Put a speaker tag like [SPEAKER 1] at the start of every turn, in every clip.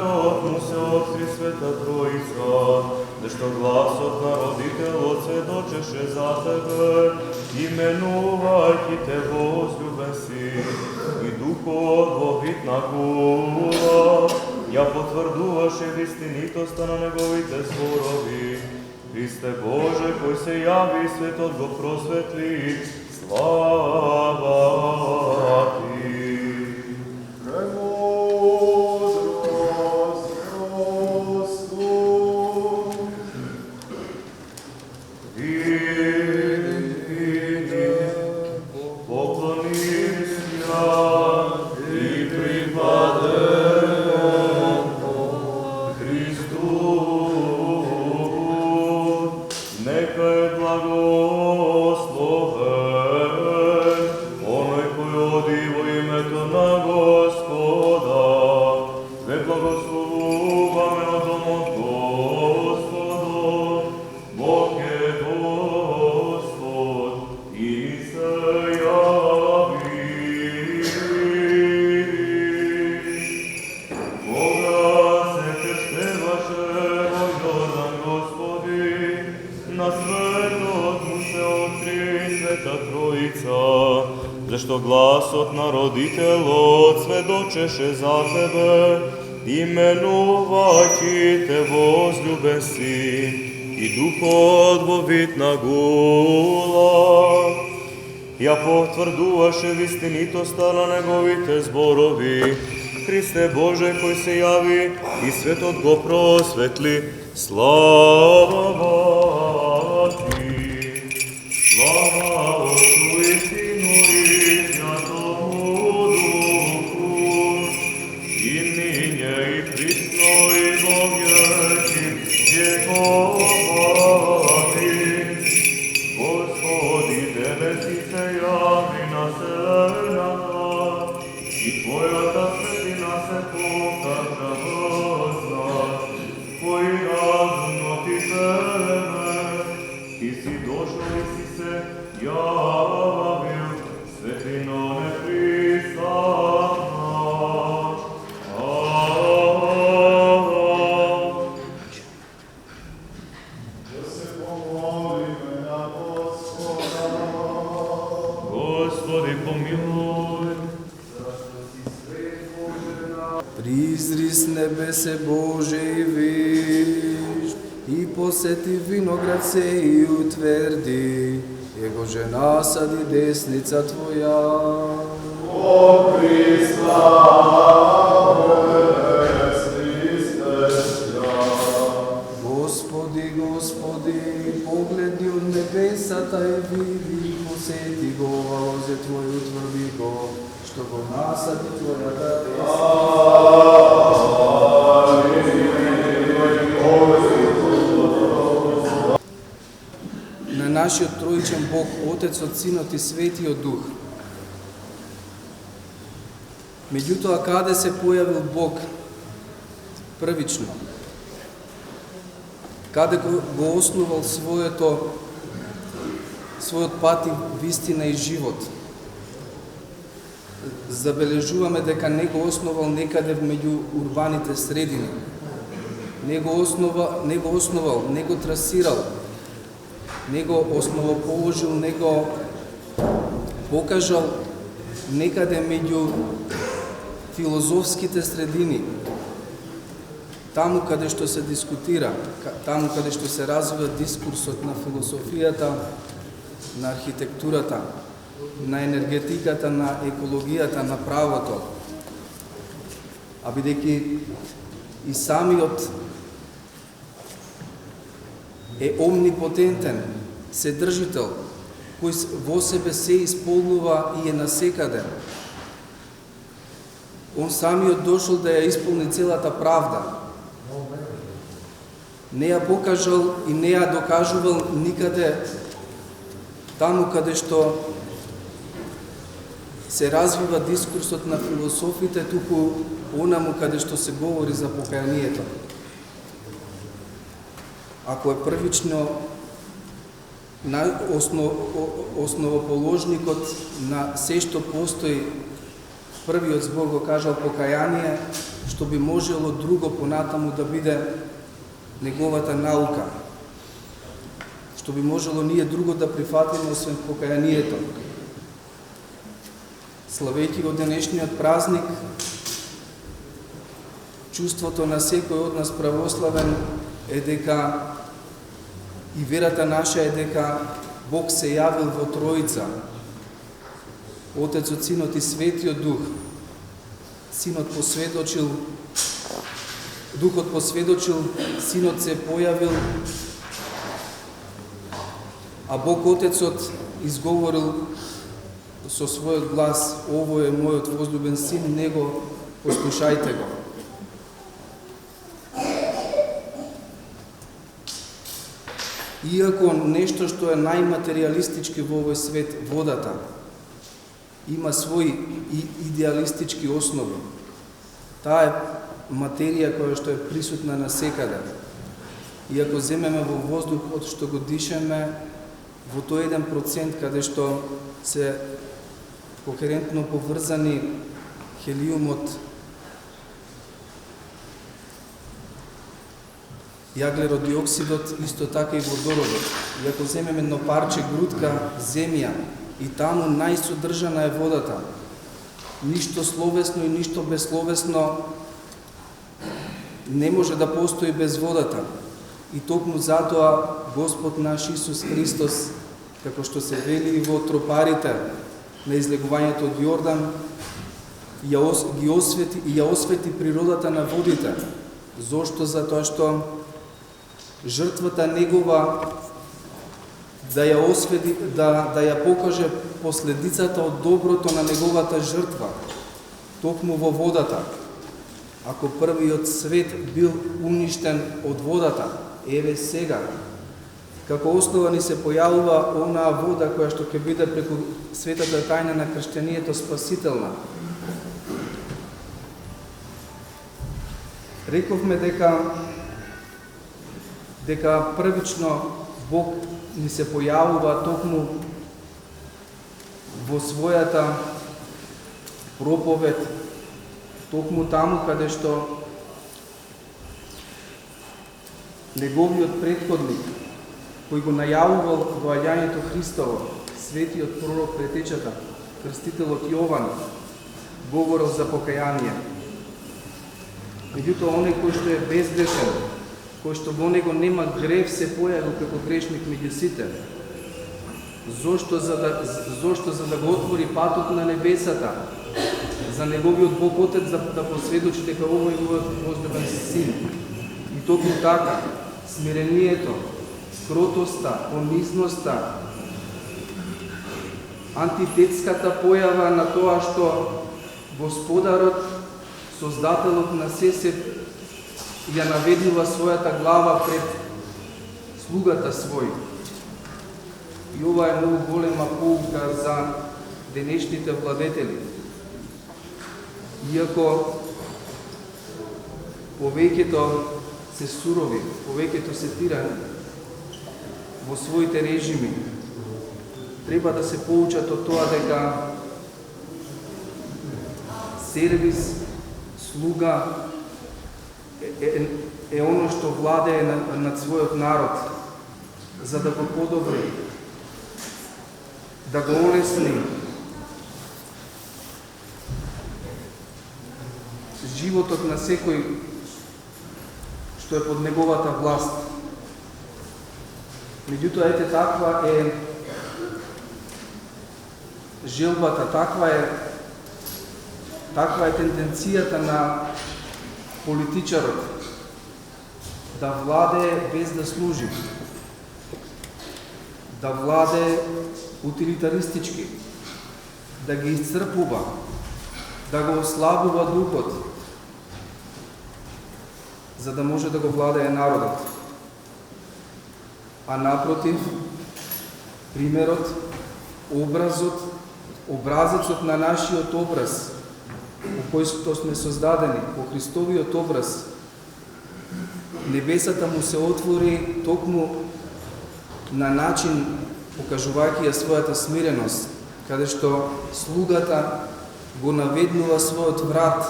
[SPEAKER 1] светот му се откри Света Троица, зашто гласот на родителот сведочеше за тебе, именувајќи те возлюбен си, и Духот во вид на гула ја потврдуваше вистинитоста на неговите зборови. Христе Боже, кој се јави, светот го просветли, слава Ти. Зашто гласот на родителот сведочеше за тебе, именувајќи те возлюбен си, и Духот во вид на гула ја потврдуваше вистинитоста на неговите зборови. Христе Боже, кој се јави и светот го просветли, слава Ти. Слава Отцу и Сину и Святому Духу, и ниње и присно и во веки вековати. Господи, Тебе си се јави на вселената, и Твојата светлина се покажа во нас, кои разумно Ти теме, Ти си дошол и си се јавил, светлино непристапна.
[SPEAKER 2] Да се помолиме на Господа.
[SPEAKER 1] Господи, помилуј.
[SPEAKER 3] Призри с небесе Боже и виж, и посети виноград се и утверди, Его жена сади десница Твоја.
[SPEAKER 2] О Христа, Христе,
[SPEAKER 3] Господи, Господи, погледни од небесата и види, посети го лозе Твој, утврди го, што го насади Твојата десница. На нашиот троичен Бог, Отецот, Синот и Светиот Дух. Меѓутоа, каде се појавил Бог првично? Каде го основал својот пат и вистина и живот? Забележуваме дека не го основал некаде меѓу урбаните средини. Не го основал, не го трасирал, не го основоположил, не го покажал некаде меѓу филозофските средини, таму каде што се дискутира, таму каде што се развива дискурсот на философијата, на архитектурата, на енергетиката, на екологијата, на правото. А бидејќи и самиот е омнипотентен, седржител, кој во себе се исполнува и е насекаде. Он самиот дошол да ја исполни целата правда. Не ја покажал и не ја докажувал никаде таму каде што се развива дискурсот на философите, туку онаму каде што се говори за покаянието. Ако е првично основоположникот на се што постои, првиот збор го кажал покаяние, што би можело друго понатаму да биде неговата наука, што би можело ние друго да прифатиме освен покаянието. Славејќи го денешниот празник, чувството на секој од нас православен е дека и верата наша е дека Бог се јавил во Троица, Отецот, Синот и Светиот Дух. Синот посведочил, Духот посведочил, Синот се појавил, а Бог Отецот изговорил со својот глас: "Ово е мојот возлюбен син, него послушајте го." Иако нешто што е најматеријалистички во овој свет, водата, има своји идеалистички основи. Таа е материја која што е присутна насекаде. И ако земеме во воздухот што го дишеме, во тој 1% каде што се кохерентно поврзани хелиумот, јаглеродиоксидот, исто така и водородот. И ако земеме едно парче грудка земја, и таму најсодржана е водата. Ништо словесно и ништо безсловесно не може да постои без водата. И токму затоа Господ наш Исус Христос, како што се вели во тропарите на излегувањето од Јордан, ја освети природата на водите. Зошто? Затоа што жртвата негова да ја освети, да ја покаже последицата од доброто на неговата жртва, токму во водата. Ако првиот свет бил уништен од водата, еве сега, како основа ни се појавува онаа вода која што ќе биде преку светата тајна на крштенијето спасителна. Рековме дека првично Бог ни се појавува токму во својата проповед, токму таму каде што неговиот претходник, кој го најавувал доаѓањето Христово, светиот пророк претечата, крстителот Јован, говорил за покаяние. Меѓутоа, оној кој што е безгрешен, кој што во него нема грев, се појавил како грешник меѓу сите. Зошто? За да го отвори патот на небесата, за неговиот Бог Отец да посведочи дека овој е мојот возлюбен син. И токму така, смирението, кротоста, понизноста, антитетската појава на тоа што Господарот, Создателот на се ја наведнува својата глава пред слугата свој. И ова е многу голема поука за денешните владетели. Иако повеќето се сурови, повеќето се тирани во своите режими, треба да се поучат од тоа дека сервис, слуга е оно што владее над својот народ, за да го подобри, да го олесни животот на секој што е под неговата власт. Меѓутоа, ете, таква е желбата, таква е тенденцијата на политичарот да владее без да служи, да владее утилитаристички, да ги исцрпува, да го ослабува духот, за да може да го владее народот. А напротив, примерот, образецот на нашиот образ, по кој што сме создадени, по Христовиот образ, небесата му се отвори токму на начин покажувајќи ја својата смиреност, каде што слугата го наведнува својот врат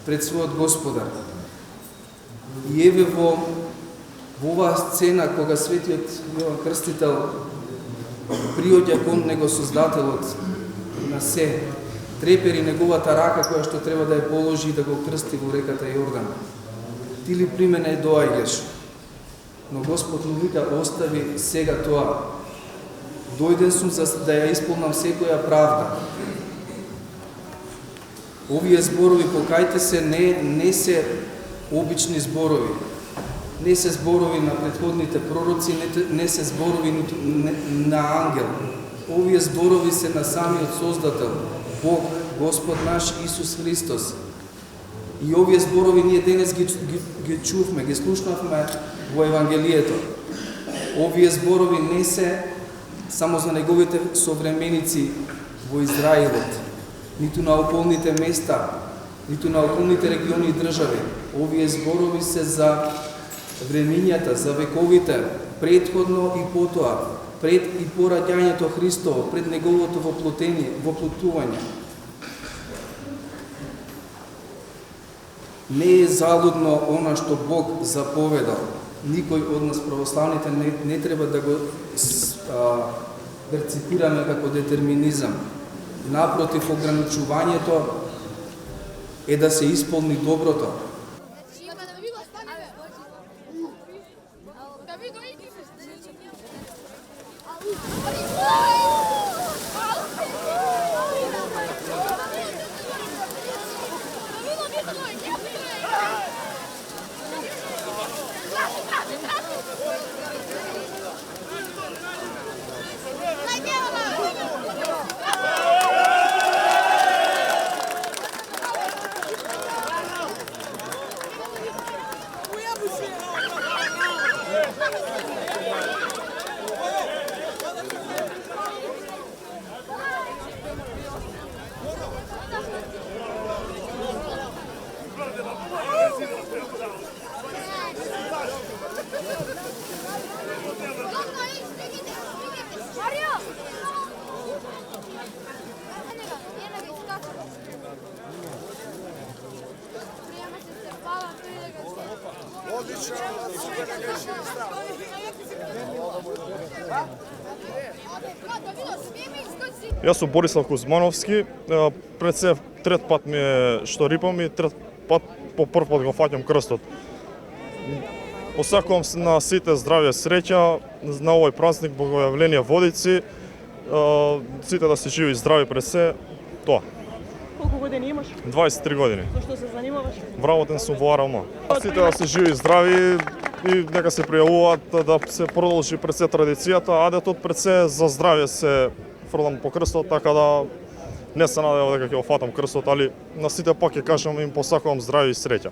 [SPEAKER 3] пред својот Господар. И еве во оваа сцена, кога светиот Јован Крстител приоѓа кон него Создателот на се, трепери неговата рака која што треба да ја положи и да го крсти во реката Јордан. Ти ли при мене доаѓаш? Но Господ му вика, остави сега тоа. Дојден сум за да ја исполнам секоја правда. Овие зборови, покајте се, не се обични зборови. Не се зборови на претходните пророци, не се зборови на ангел. Овие зборови се на самиот Создател, Бог, Господ наш Исус Христос. И овие зборови ние денес ги чувме, ги слушнавме во Евангелието. Овие зборови не се само за неговите современици во Израилот, ниту на околните места, ниту на околните региони и држави. Овие зборови се за времињата, за вековите, предходно и потоа, пред и по раѓањето Христово, пред неговото воплотување. Не е залудно она што Бог заповедал. Никој од нас православните не треба да го перципираме како детерминизам. Напротив, ограничувањето е да се исполни доброто.
[SPEAKER 4] Јас сум Борислав Кузмановски, пред се трет пат ми е што рипам и трет пат по прв пат го фаќам крстот. Посакувам на сите здравје, среќа на овој празник, Богојавление Водици, сите да се живи и здрави пред се, тоа.
[SPEAKER 5] Колку години имаш?
[SPEAKER 4] 23 години.
[SPEAKER 5] Со што се занимаваш?
[SPEAKER 4] Вработен сум во АРМ. Сите да се живи и здрави и нека се пријавуваат да се продолжи пред се традицијата, адетот пред се за здравје се фрлам по крстот, така да не се надевам дека ќе го фатам крстот, али на сите пак ќе кажам им посакувам здравје и среќа.